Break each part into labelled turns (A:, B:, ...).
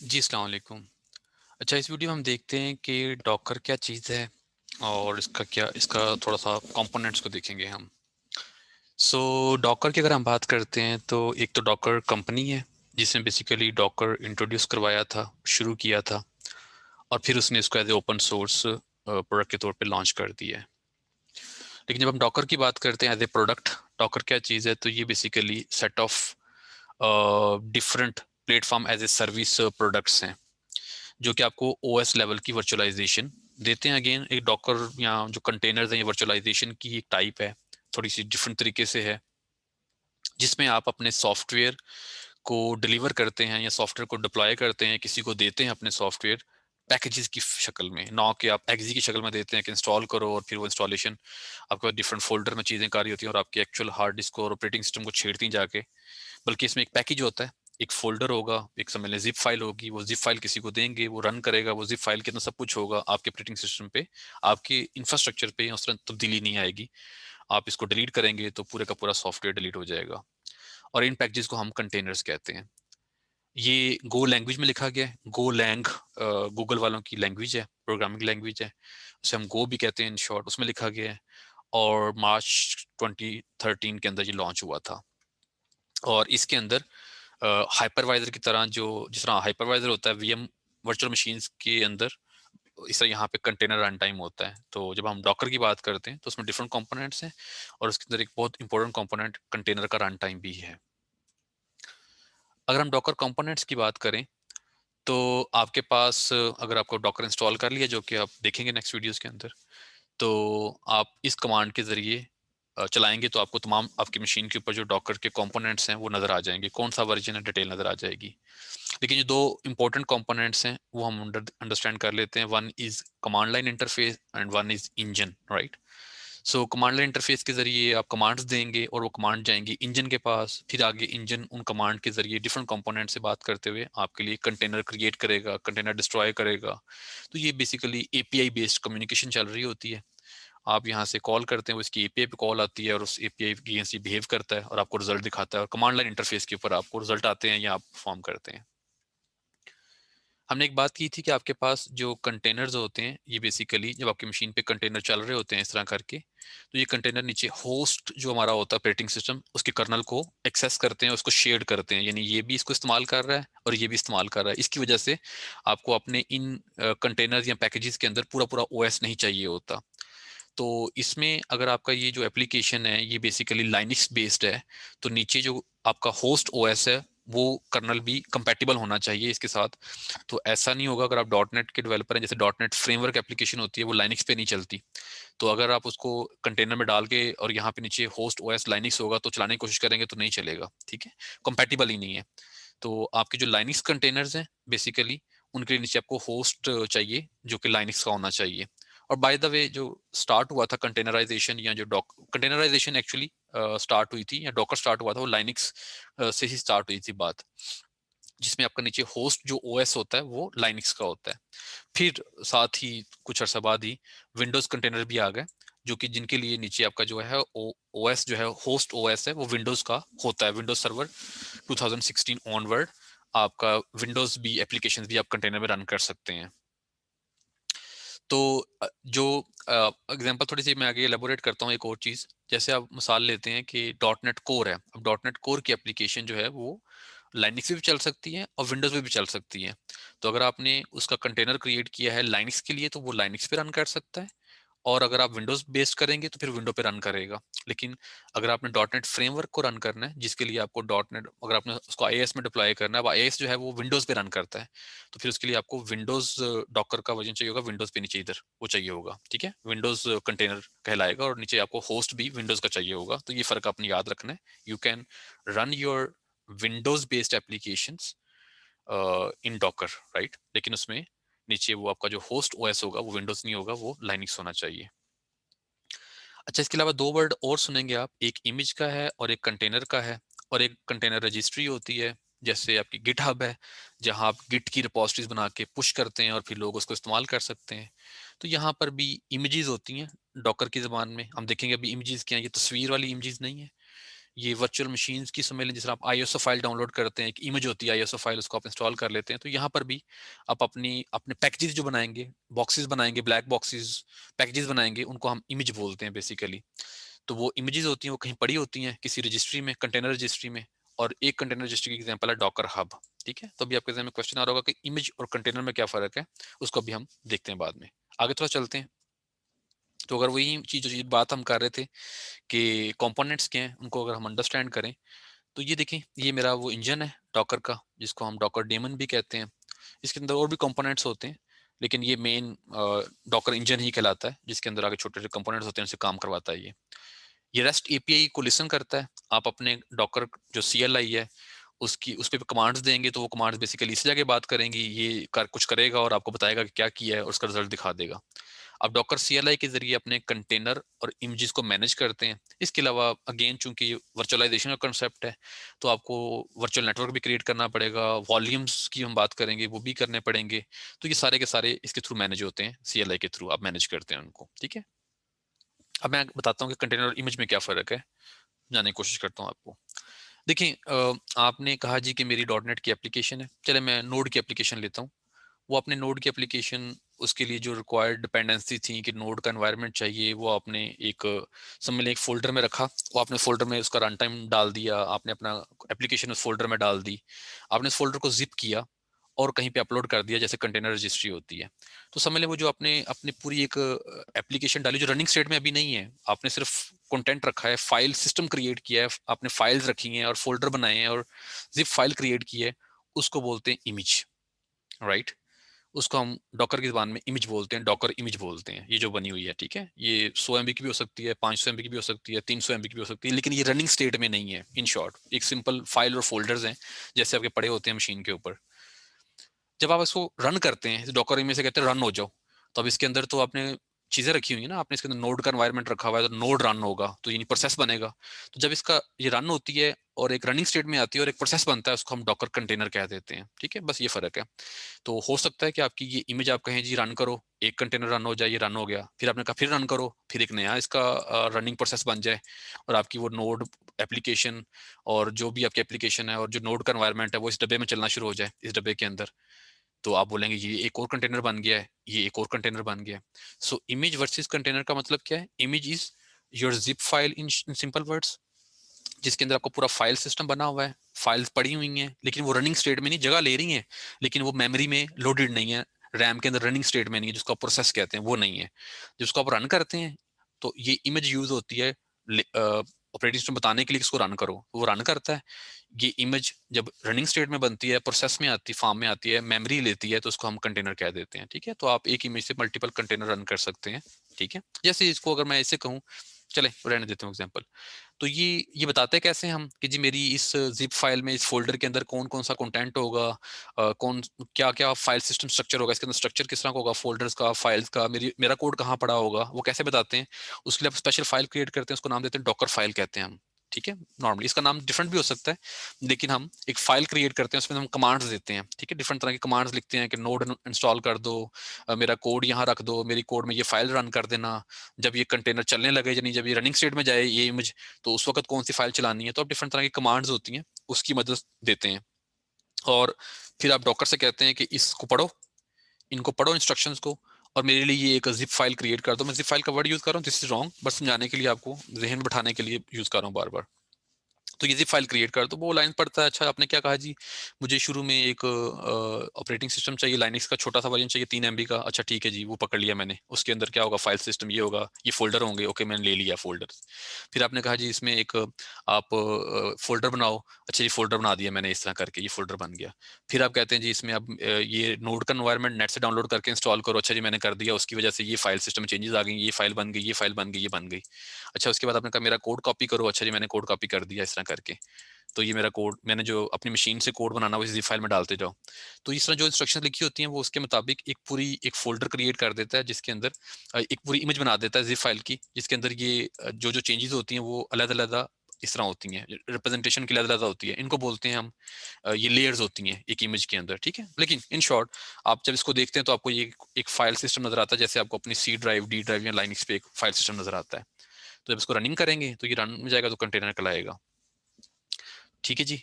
A: जी, अस्सलाम वालेकुम। अच्छा, इस वीडियो में हम देखते हैं कि डॉकर क्या चीज़ है और इसका थोड़ा-सा कंपोनेंट्स को देखेंगे हम। डॉकर की अगर हम बात करते हैं तो एक तो डॉकर कंपनी है, जिसने बेसिकली डॉकर इंट्रोड्यूस करवाया था, शुरू किया था और फिर उसने इसको as a open source product के तौर पे लॉन्च कर दिया है। लेकिन जब हम डॉकर की बात करते हैं एज़ ए प्रोडक्ट, डॉकर क्या चीज़ है? तो ये basically set of different platform as a service products हैं। जो कि आपको ओएस लेवल की वर्चुअलाइजेशन देते हैं। अगेन एक डॉकर या जो कंटेनर्स हैं, ये वर्चुअलाइजेशन की एक टाइप है, थोड़ी सी डिफरेंट तरीके से है, जिसमें आप अपने सॉफ्टवेयर को डिलीवर करते हैं या सॉफ्टवेयर को डिप्लॉय करते हैं, किसी को देते हैं अपने सॉफ्टवेयर पैकेजेस की शक्ल में, ना कि आप एक्जी की शक्ल में देते हैं कि इंस्टॉल करो और फिर वो इंस्टॉलेशन आपके पास डिफरेंट फोल्डर में चीज़ें कार्य होती हैं और आपके एक्चुअल हार्ड डिस्क और ऑपरेटिंग सिस्टम को छेड़ती हैं जाके। बल्कि इसमें एक पैकेज होता है, एक फ़ोल्डर होगा, एक समझ लें ज़िप फ़ाइल होगी, वो ज़िप फ़ाइल किसी को देंगे, वो रन करेगा, वो ज़िप फ़ाइल के अंदर सब कुछ होगा, आपके ऑपरेटिंग सिस्टम पे, आपके इंफ्रास्ट्रक्चर पे उस तरह तब्दीली नहीं आएगी। आप इसको डिलीट करेंगे तो पूरे का पूरा सॉफ्टवेयर डिलीट हो जाएगा और इन पैकेजेस को हम कंटेनर्स कहते हैं। ये गो लैंग्वेज में लिखा गया है, गोलैंग गूगल वालों की लैंग्वेज है, प्रोग्रामिंग लैंग्वेज है, उसे हम गो भी कहते हैं इन शॉर्ट, उसमें लिखा गया है और मार्च 2013 के अंदर ये लॉन्च हुआ था। और इसके अंदर हाइपरवाइजर की तरह जो जिस तरह हाइपरवाइजर होता है वीएम वर्चुअल मशीन्स के अंदर, इस तरह यहाँ पे कंटेनर रन टाइम होता है। तो जब हम डॉकर की बात करते हैं तो उसमें डिफरेंट कंपोनेंट्स हैं और उसके अंदर एक बहुत इंपॉर्टेंट कंपोनेंट कंटेनर का रन टाइम भी है। अगर हम डॉकर कंपोनेंट्स की बात करें तो आपके पास अगर आपको डॉकर इंस्टॉल कर लिया, जो कि आप देखेंगे नेक्स्ट वीडियोस के अंदर, तो आप इस कमांड के ज़रिए चलाएँगे तो आपको तमाम आपकी मशीन के ऊपर जो डॉकर के कंपोनेंट्स हैं वो नज़र आ जाएँगे, कौन-सा वर्ज़न है डिटेल नज़र आ जाएगी। लेकिन जो 2 इम्पोर्टेंट कंपोनेंट्स हैं वो हम अंडरस्टैंड कर लेते हैं। One is command line interface and one is engine, right? So command line interface के ज़रिए आप कमांड्स देंगे और वो कमांड जाएँगी इंजन के पास, फिर आगे इंजन उन कमांड के ज़रिए डिफरेंट कंपोनेंट से बात करते हुए आपके लिए कंटेनर क्रिएट करेगा, कंटेनर डिस्ट्रॉय करेगा। तो ये बेसिकली एपीआई बेस्ड कम्युनिकेशन चल रही होती है। आप यहाँ से कॉल करते हैं, वो इसकी एपीआई पे कॉल आती है और उस एपीआई के अगेंस्ट ये बिहेव करता है और आपको रिजल्ट दिखाता है और कमांड लाइन इंटरफेस के ऊपर आपको रिजल्ट आते हैं या आप परफॉर्म करते हैं। हमने एक बात की थी कि आपके पास जो कंटेनर्स होते हैं, ये बेसिकली जब आपकी मशीन पे कंटेनर चल रहे होते हैं इस तरह करके, तो ये कंटेनर नीचे होस्ट जो हमारा होता है ऑपरेटिंग सिस्टम, उसके कर्नल को एक्सेस करते हैं, उसको शेयर करते हैं, यानी ये भी इसको इस्तेमाल कर रहा है और ये भी इस्तेमाल कर रहा है। इसकी वजह से आपको अपने इन कंटेनर्स या पैकेजेस के अंदर पूरा पूरा ओएस नहीं चाहिए होता। तो इसमें अगर आपका ये जो एप्लीकेशन है ये बेसिकली लाइनक्स बेस्ड है, तो नीचे जो आपका होस्ट ओएस है वो कर्नल भी कंपैटिबल होना चाहिए इसके साथ। तो ऐसा नहीं होगा, अगर आप डॉट नेट के डेवलपर हैं, जैसे डॉट नेट फ्रेमवर्क एप्लीकेशन होती है वो लाइनक्स पे नहीं चलती, तो अगर आप उसको कंटेनर में डाल के और यहाँ पे नीचे होस्ट ओएस लाइनक्स होगा तो चलाने की कोशिश करेंगे तो नहीं चलेगा, ठीक है, कंपैटिबल ही नहीं है। तो आपके जो लाइनक्स कंटेनर्स हैं बेसिकली उनके नीचे आपको होस्ट चाहिए जो कि लाइनक्स का होना चाहिए। और बाय द वे जो स्टार्ट हुआ था कंटेनराइजेशन या जो डॉक कंटेनराइजेशन एक्चुअली स्टार्ट हुई थी या डॉकर स्टार्ट हुआ था, वो लाइनक्स से ही स्टार्ट हुई थी बात, जिसमें आपका नीचे होस्ट जो ओएस होता है वो लाइनक्स का होता है। फिर साथ ही कुछ अर्सा बाद ही विंडोज कंटेनर भी आ गए, जो कि जिनके लिए नीचे आपका जो है ओएस जो है होस्ट ओएस है वो विंडोज का होता है, विंडोज सर्वर 2016 ऑनवर्ड आपका विंडोज भी एप्लीकेशन भी आप कंटेनर में रन कर सकते हैं। तो जो एग्जांपल थोड़ी सी मैं आगे एलेबोरेट करता हूँ एक और चीज़, जैसे आप मिसाल लेते हैं कि डॉट नेट कोर है, अब डॉट नेट कोर की एप्लीकेशन जो है वो लाइनक्स पे भी चल सकती है और विंडोज पे भी चल सकती है। तो अगर आपने उसका कंटेनर क्रिएट किया है लाइनक्स के लिए तो वो लाइनक्स पे रन कर सकता है, और अगर आप विंडोज बेस्ड करेंगे तो फिर विंडो पे रन करेगा। लेकिन अगर आपने डॉट नेट फ्रेमवर्क को रन करना है, जिसके लिए आपको डॉट नेट अगर आपने उसको आईएएस में डिप्लॉय करना है, अब आईएएस जो है वो विंडोज पे रन करता है, तो फिर उसके लिए आपको विंडोज डॉकर का वर्जन चाहिए होगा, विंडोज पे नीचे इधर वो चाहिए होगा, ठीक है, विंडोज कंटेनर कहलाएगा और नीचे आपको होस्ट भी विंडोज का चाहिए होगा। तो ये फर्क आपने याद रखना है। You can run your Windows based application in Docker, right, लेकिन उसमें नीचे वो आपका जो होस्ट ओएस होगा वो विंडोज नहीं होगा, वो लाइनक्स होना चाहिए। अच्छा, इसके अलावा 2 वर्ड और सुनेंगे आप, एक इमेज का है और एक कंटेनर का है, और एक कंटेनर रजिस्ट्री होती है, जैसे आपकी गिटहब है, जहां आप गिट की रिपोजिटरीज बना के पुश करते हैं और फिर लोग उसको इस्तेमाल कर सकते हैं। तो यहाँ पर भी इमेजेस होती हैं, डॉकर की ज़बान में हम देखेंगे। अभी इमेजेस क्या है, ये तस्वीर वाली इमेजेस नहीं है, ये वर्चुअल मशीन्स की समझ लें, जिस आप आईएसओ फाइल डाउनलोड करते हैं, एक इमेज होती है आईएसओ फाइल, उसको आप इंस्टॉल कर लेते हैं, तो यहाँ पर भी आप अपने पैकेजेस जो बनाएंगे, बॉक्सेस बनाएंगे, ब्लैक बॉक्सेस पैकेजेस बनाएंगे, उनको हम इमेज बोलते हैं बेसिकली। तो वो इमेजेस होती हैं, वो कहीं पड़ी होती हैं किसी रजिस्ट्री में, कंटेनर रजिस्ट्री में। और एक कंटेनर रजिस्ट्री की एग्जांपल है डॉकर हब। ठीक है, तो अभी आपके ज़हन में क्वेश्चन आ रहा होगा कि इमेज और कंटेनर में क्या फ़र्क है, उसको अभी हम देखते हैं बाद में। आगे थोड़ा चलते हैं। तो अगर वही चीज़ जो बात हम कर रहे थे कि कंपोनेंट्स क्या हैं, उनको अगर हम अंडरस्टैंड करें, तो ये देखें, ये मेरा वो इंजन है डॉकर का, जिसको हम डॉकर डेमन भी कहते हैं। इसके अंदर और भी कंपोनेंट्स होते हैं, लेकिन ये मेन डॉकर इंजन ही कहलाता है, जिसके अंदर आगे छोटे छोटे कंपोनेंट्स होते हैं, उनसे काम करवाता है ये रेस्ट एपीआई को लिसन करता है। आप अपने डॉकर जो सीएलआई है, उसकी उस पे कमांड्स देंगे, तो वो कमांड्स बेसिकली इसी जगह बात करेंगी, ये कुछ करेगा और आपको बताएगा कि क्या किया है, और उसका रिजल्ट दिखा देगा। आप डॉकर सीएलआई के जरिए अपने कंटेनर और इमेजेस को मैनेज करते हैं। इसके अलावा अगेन, चूंकि वर्चुअलाइजेशन का कंसेप्ट है, तो आपको वर्चुअल नेटवर्क भी क्रिएट करना पड़ेगा, वॉल्यूम्स की हम बात करेंगे, वो भी करने पड़ेंगे। तो ये सारे के सारे इसके थ्रू मैनेज होते हैं, सीएलआई के थ्रू आप मैनेज करते हैं उनको। ठीक है, अब मैं बताता हूँ कि कंटेनर और इमेज में क्या फ़र्क है, जानने की कोशिश करता हूँ आपको। देखिए, आपने कहा जी कि मेरी डॉट नेट की एप्लीकेशन है, चले मैं नोड की एप्लीकेशन लेता हूँ। वो आपने नोड की एप्लीकेशन, उसके लिए जो रिक्वायर्ड डिपेंडेंसी थी कि नोड का एनवायरनमेंट चाहिए, वो आपने एक समझ लें एक फोल्डर में रखा। वो आपने फोल्डर में उसका रन टाइम डाल दिया, आपने अपना एप्लीकेशन उस फोल्डर में डाल दी, आपने उस फोल्डर को जिप किया और कहीं पे अपलोड कर दिया, जैसे कंटेनर रजिस्ट्री होती है। तो समझ लें वो जो आपने अपनी पूरी एक एप्लीकेशन डाली, जो रनिंग स्टेट में अभी नहीं है, आपने सिर्फ कंटेंट रखा है, फाइल सिस्टम क्रिएट किया है, आपने फाइल्स रखी हैं और फोल्डर बनाए हैं और जिप फाइल क्रिएट की है, उसको बोलते हैं इमेज, राइट। उसको हम डॉकर की ज़बान में इमेज बोलते हैं, डॉकर इमेज बोलते हैं, ये जो बनी हुई है। ठीक है, ये 100 MB की भी हो सकती है, 500 MB की भी हो सकती है, 300 MB की भी हो सकती है, लेकिन ये रनिंग स्टेट में नहीं है। इन शॉर्ट, एक सिंपल फाइल और फोल्डर्स हैं, जैसे आपके पड़े होते हैं मशीन के ऊपर। जब आप इसको रन करते हैं, डॉकर इमेज से कहते हैं रन हो जाओ, तो अब इसके अंदर तो आपने चीजें रखी हुई है ना, आपने इसके अंदर नोड का एनवायरनमेंट रखा हुआ है, तो नोड रन होगा, तो यानी प्रोसेस बनेगा। तो जब इसका ये रन होती है और एक रनिंग स्टेट में आती है और एक प्रोसेस बनता है, उसको हम डॉकर कंटेनर कह देते हैं। ठीक है, बस ये फर्क है। तो हो सकता है कि आपकी ये इमेज आप कहें जी रन करो, एक कंटेनर रन हो जाए, ये रन हो गया, फिर आपने कहा फिर रन करो, फिर एक नया इसका रनिंग प्रोसेस बन जाए, और आपकी वो नोड एप्लीकेशन और जो भी आपकी एप्लीकेशन है और जो नोड का एनवायरनमेंट है, वो इस डब्बे में चलना शुरू हो जाए, इस डब्बे के अंदर। तो आप बोलेंगे ये एक और कंटेनर बन गया है, ये एक और कंटेनर बन गया है। सो इमेज वर्सेस कंटेनर का मतलब क्या है? Image is your zip file in simple words, जिसके अंदर आपको पूरा फाइल सिस्टम बना हुआ है, फाइल्स पड़ी हुई हैं, लेकिन वो रनिंग स्टेट में नहीं, जगह ले रही हैं, लेकिन वो मेमोरी में लोडेड नहीं है, रैम के अंदर रनिंग स्टेट में नहीं है, जिसको आप प्रोसेस कहते हैं, वो नहीं है। जिसको आप रन करते हैं, तो ये इमेज यूज होती है ऑपरेटिंग सिस्टम बताने के लिए इसको रन करो, वो रन करता है। ये इमेज जब रनिंग स्टेट में बनती है, प्रोसेस में आती है, फॉर्म में आती है, मेमोरी लेती है, तो उसको हम कंटेनर कह देते हैं। ठीक है, तो आप एक इमेज से मल्टीपल कंटेनर रन कर सकते हैं। ठीक है, जैसे इसको अगर मैं ऐसे कहूँ, चले रहने देते हूँ एग्जाम्पल। तो ये बताते हैं कैसे हम कि जी मेरी इस जिप फाइल में, इस फोल्डर के अंदर कौन कौन सा कंटेंट होगा, कौन क्या क्या फाइल सिस्टम स्ट्रक्चर होगा, इसके अंदर स्ट्रक्चर किस तरह का होगा, फोल्डर्स का, फाइल्स का, मेरा कोड कहाँ पड़ा होगा, वो कैसे बताते हैं। उसके लिए आप स्पेशल फाइल क्रिएट करते हैं, उसको नाम देते हैं डॉकर फाइल कहते हैं हम। ठीक है, नॉर्मली इसका नाम डिफरेंट भी हो सकता है, लेकिन हम एक फाइल क्रिएट करते हैं, उसमें हम कमांड्स देते हैं। ठीक है, डिफरेंट तरह के कमांड्स लिखते हैं कि नोड इंस्टॉल कर दो, मेरा कोड यहाँ रख दो, मेरी कोड में ये फाइल रन कर देना, जब ये कंटेनर चलने लगे, यानी जब ये रनिंग स्टेट में जाए ये इमेज, तो उस वक्त कौन सी फाइल चलानी है। तो आप डिफरेंट तरह की कमांड्स होती हैं, उसकी मदद देते हैं। और फिर आप डॉकर से कहते हैं कि इसको पढ़ो, इनको पढ़ो इंस्ट्रक्शंस को, और मेरे लिए ये एक जिप फाइल क्रिएट कर दो। मैं जिप फाइल का वर्ड यूज कर रहा हूँ, दिस इज रॉन्ग, बस समझाने के लिए, आपको जहन में बैठाने के लिए यूज कर रहा हूँ बार बार। तो ये जिप फाइल क्रिएट कर दो, वो लाइन पढ़ता है, अच्छा आपने क्या कहा जी, मुझे शुरू में एक ऑपरेटिंग सिस्टम चाहिए, लाइनक्स का छोटा सा वर्जन चाहिए 3 MB का। अच्छा ठीक है जी, वो पकड़ लिया मैंने, उसके अंदर क्या होगा, फाइल सिस्टम ये होगा, ये फोल्डर होंगे, ओके मैंने ले लिया फोल्डर। फिर आपने कहा जी इसमें एक आप फोल्डर बनाओ, अच्छा जी फोल्डर बना दिया मैंने, इस तरह करके ये फोल्डर बन गया। फिर आप कहते हैं जी इसमें अब ये नोड का एनवायरनमेंट नेट से डाउनलोड करके इंस्टॉल करो, अच्छा जी मैंने कर दिया, उसकी वजह से ये फाइल सिस्टम चेंजेस आ गई, ये फाइल बन गई, ये फाइल बन गई, ये बन गई। अच्छा उसके बाद आपने कहा मेरा कोड कॉपी करो, अच्छा जी मैंने कोड कॉपी कर दिया, इस तरह करके। तो ये मेरा कोड, मैंने जो अपनी मशीन से कोड बनाना वो इसी फाइल में डालते जाओ। तो इस तरह जो इंस्ट्रक्शन लिखी होती हैं, वो उसके मुताबिक एक पूरी एक फोल्डर क्रिएट कर देता है, जिसके अंदर एक पूरी इमेज बना देता है जिप फाइल की, जिसके अंदर ये जो जो चेंजेस होती हैं वो अलग अलग इस तरह होती हैं, रिप्रेजेंटेशन की अलग अलग होती है, इनको बोलते हैं हम ये लेयर्स होती हैं एक इमेज के अंदर। ठीक है, लेकिन इन शॉर्ट आप जब इसको देखते हैं तो आपको ये एक फाइल सिस्टम नजर आता है, जैसे आपको अपनी सी ड्राइव, डी ड्राइव या लाइनक्स पे एक फाइल सिस्टम नजर आता है। तो जब इसको रनिंग करेंगे तो ये रन में जाएगा, तो कंटेनर कहलाएगा। ठीक है जी।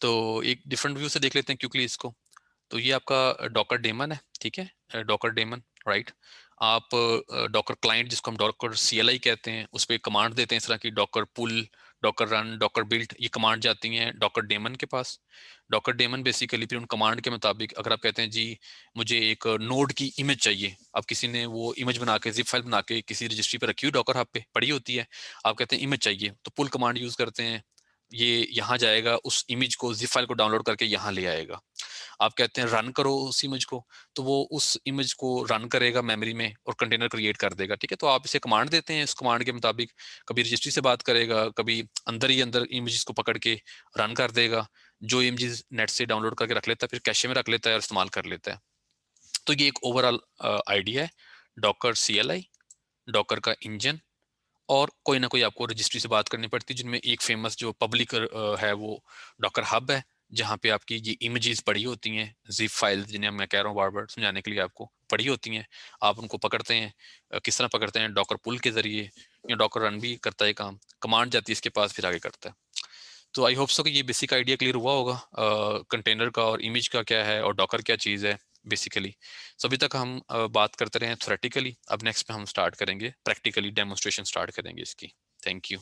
A: तो एक डिफरेंट व्यू से देख लेते हैं क्विकली इसको। तो ये आपका डॉकर डेमन है, ठीक है, डॉकर डेमन, राइट। आप डॉकर क्लाइंट, जिसको हम डॉकर सीएलआई कहते हैं, उस पर कमांड देते हैं इस तरह की डॉकर पुल, डॉकर रन, डॉकर बिल्ड, ये कमांड जाती हैं डॉकर डेमन के पास। डॉकर डेमन बेसिकली फिर उन कमांड के मुताबिक, अगर आप कहते हैं जी मुझे एक नोड की इमेज चाहिए, अब किसी ने वो इमेज बना के जिप फाइल बना के किसी रजिस्ट्री पर रखी हुई डॉकर हब पे पड़ी होती है, आप कहते हैं इमेज चाहिए, तो पुल कमांड यूज करते हैं, ये यहाँ जाएगा, उस इमेज को जिप फाइल को डाउनलोड करके यहाँ ले आएगा। आप कहते हैं रन करो उस इमेज को, तो वो उस इमेज को रन करेगा मेमोरी में और कंटेनर क्रिएट कर देगा, ठीक है। तो आप इसे कमांड देते हैं, इस कमांड के मुताबिक कभी रजिस्ट्री से बात करेगा, कभी अंदर ही अंदर इमेजेस को पकड़ के रन कर देगा। जो इमेजेस नेट से डाउनलोड करके रख लेता है फिर कैशे में रख लेता है और इस्तेमाल कर लेता है। तो ये एक ओवरऑल आइडिया है डॉकर सीएलआई, डॉकर का इंजन, और कोई ना कोई आपको रजिस्ट्री से बात करनी पड़ती है, जिनमें एक फेमस जो पब्लिक है वो डॉकर हब है, जहाँ पे आपकी ये इमेजेस पड़ी होती हैं, जिप फाइल्स, जिन्हें मैं कह रहा हूँ बार बार समझाने के लिए आपको, पड़ी होती हैं। आप उनको पकड़ते हैं, किस तरह पकड़ते हैं, डॉकर पुल के जरिए, या डॉकर रन भी करता है काम, कमांड जाती है इसके पास, फिर आगे करता है। तो आई होप सो कि ये बेसिक आइडिया क्लियर हुआ होगा कंटेनर का और इमेज का क्या है और डॉकर क्या चीज़ है बेसिकली। सो अभी तक हम बात करते रहे थ्योरेटिकली, अब नेक्स्ट पे हम स्टार्ट करेंगे प्रैक्टिकली, डेमोन्स्ट्रेशन स्टार्ट करेंगे इसकी। Thank you.